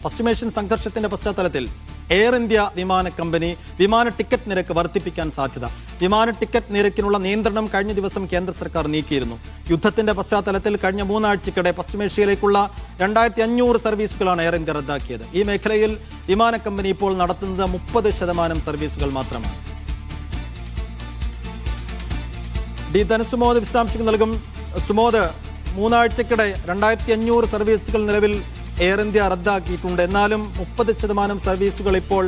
പശ്ചിമേഷ്യൻ സംഘർഷത്തിന്റെ പശ്ചാത്തലത്തിൽ എയർ ഇന്ത്യ വിമാന കമ്പനി വിമാന ടിക്കറ്റ് നിരക്ക് വർദ്ധിപ്പിക്കാൻ സാധ്യത. വിമാന ടിക്കറ്റ് നിരക്കിനുള്ള നിയന്ത്രണം കഴിഞ്ഞ ദിവസം കേന്ദ്ര സർക്കാർ നീക്കിയിരുന്നു. യുദ്ധത്തിന്റെ പശ്ചാത്തലത്തിൽ കഴിഞ്ഞ 3 ആഴ്ചക്കിടെ പശ്ചിമേഷ്യയിലേക്കുള്ള 2500 സർവീസുകളാണ് എയർ ഇന്ത്യ റദ്ദാക്കിയത്. ഈ മേഖലയിൽ വിമാന കമ്പനി ഇപ്പോൾ നടത്തുന്നത് 30% സർവീസുകൾ മാത്രമാണ്. ഡി ധനസുമോദ് വിശദാംശങ്ങൾ നൽകും. സുമോദ്, 3 ആഴ്ചക്കിടെ 2500 സർവീസുകൾ നിലവിൽ എയർ ഇന്ത്യ റദ്ദാക്കിയിട്ടുണ്ട്. എന്നാലും 30% സർവീസുകൾ ഇപ്പോൾ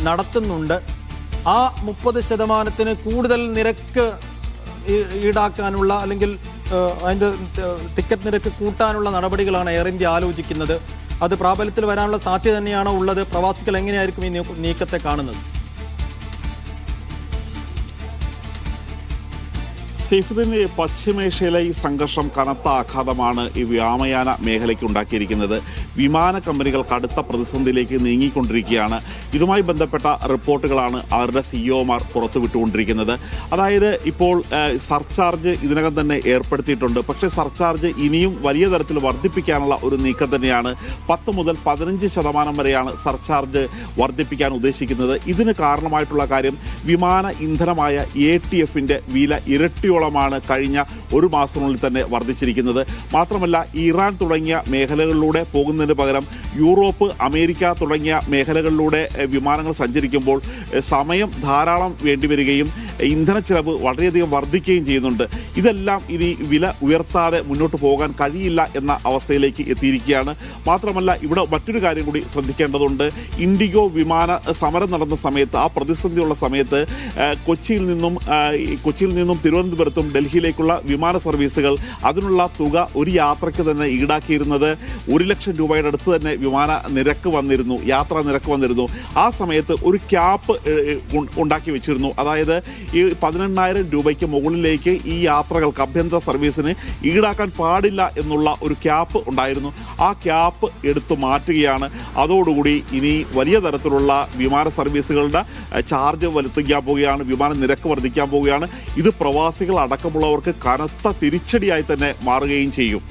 നടത്തുന്നുണ്ട്. ആ 30% കൂടുതൽ നിരക്ക് ഈടാക്കാനുള്ള അല്ലെങ്കിൽ അതിൻ്റെ ടിക്കറ്റ് നിരക്ക് കൂട്ടാനുള്ള നടപടികളാണ് എയർ ഇന്ത്യ ആലോചിക്കുന്നത്. അത് പ്രാബല്യത്തിൽ വരാനുള്ള സാധ്യത തന്നെയാണോ ഉള്ളത്? പ്രവാസികൾ എങ്ങനെയായിരിക്കും ഈ നീക്കത്തെ കാണുന്നത്? സൈഫുദ്ദീൻ, പശ്ചിമേഷ്യയിലെ ഈ സംഘർഷം കനത്ത ആഘാതമാണ് ഈ വ്യോമയാന മേഖലയ്ക്ക് ഉണ്ടാക്കിയിരിക്കുന്നത്. വിമാന കമ്പനികൾ കടുത്ത പ്രതിസന്ധിയിലേക്ക് നീങ്ങിക്കൊണ്ടിരിക്കുകയാണ്. ഇതുമായി ബന്ധപ്പെട്ട റിപ്പോർട്ടുകളാണ് അവരുടെ സിഇഒമാർ പുറത്തുവിട്ടുകൊണ്ടിരിക്കുന്നത്. അതായത് ഇപ്പോൾ സർചാർജ് ഇതിനകം തന്നെ ഏർപ്പെടുത്തിയിട്ടുണ്ട്. പക്ഷേ സർചാർജ് ഇനിയും വലിയ തരത്തിൽ വർദ്ധിപ്പിക്കാനുള്ള ഒരു നീക്കം തന്നെയാണ്. 10 മുതൽ 15% വരെയാണ് സർചാർജ് വർദ്ധിപ്പിക്കാൻ ഉദ്ദേശിക്കുന്നത്. ഇതിന് കാരണമായിട്ടുള്ള കാര്യം വിമാന ഇന്ധനമായ ATFന്റെ വില ഇരട്ടിയോളം കഴിഞ്ഞ ഒരു മാസത്തിനുള്ളിൽ തന്നെ വർദ്ധിച്ചിരിക്കുന്നത്. മാത്രമല്ല, ഇറാൻ തുടങ്ങിയ മേഖലകളിലൂടെ പോകുന്നതിന് പകരം യൂറോപ്പ്, അമേരിക്ക തുടങ്ങിയ മേഖലകളിലൂടെ വിമാനങ്ങൾ സഞ്ചരിക്കുമ്പോൾ സമയം ധാരാളം വേണ്ടിവരികയും ഇന്ധന ചെലവ് വളരെയധികം വർദ്ധിക്കുകയും ചെയ്യുന്നുണ്ട്. ഇതെല്ലാം ഇനി വില ഉയർത്താതെ മുന്നോട്ട് പോകാൻ കഴിയില്ല എന്ന അവസ്ഥയിലേക്ക് എത്തിയിരിക്കുകയാണ്. മാത്രമല്ല, ഇവിടെ മറ്റൊരു കാര്യം കൂടി ശ്രദ്ധിക്കേണ്ടതുണ്ട്. ഇൻഡിഗോ വിമാന സമരം നടന്ന സമയത്ത്, ആ പ്രതിസന്ധിയുള്ള സമയത്ത് കൊച്ചിയിൽ നിന്നും തിരുവനന്തപുരത്തും ഡൽഹിയിലേക്കുള്ള വിമാന സർവീസുകൾ, അതിനുള്ള തുക ഒരു യാത്രയ്ക്ക് തന്നെ ഈടാക്കിയിരുന്നത് 1 ലക്ഷം രൂപയുടെ അടുത്ത് തന്നെ വിമാന നിരക്ക് വന്നിരുന്നു, യാത്രാ നിരക്ക് വന്നിരുന്നു. ആ സമയത്ത് ഒരു ക്യാപ്പ് ഉണ്ടാക്കി വെച്ചിരുന്നു. അതായത് ഈ 18,000 രൂപയ്ക്ക് മുകളിലേക്ക് ഈ യാത്രകൾക്ക്, ആഭ്യന്തര സർവീസിന് ഈടാക്കാൻ പാടില്ല എന്നുള്ള ഒരു ക്യാപ്പ് ഉണ്ടായിരുന്നു. ആ ക്യാപ്പ് എടുത്തു മാറ്റുകയാണ്. അതോടുകൂടി ഇനി വലിയ തരത്തിലുള്ള വിമാന സർവീസുകളുടെ ചാർജ് വർദ്ധിക്കാൻ പോവുകയാണ്, വിമാന നിരക്ക് വർദ്ധിക്കാൻ പോവുകയാണ്. ഇത് പ്രവാസികൾ അടക്കമുള്ളവർക്ക് കനത്ത തിരിച്ചടിയായി തന്നെ മാറുകയും ചെയ്യും.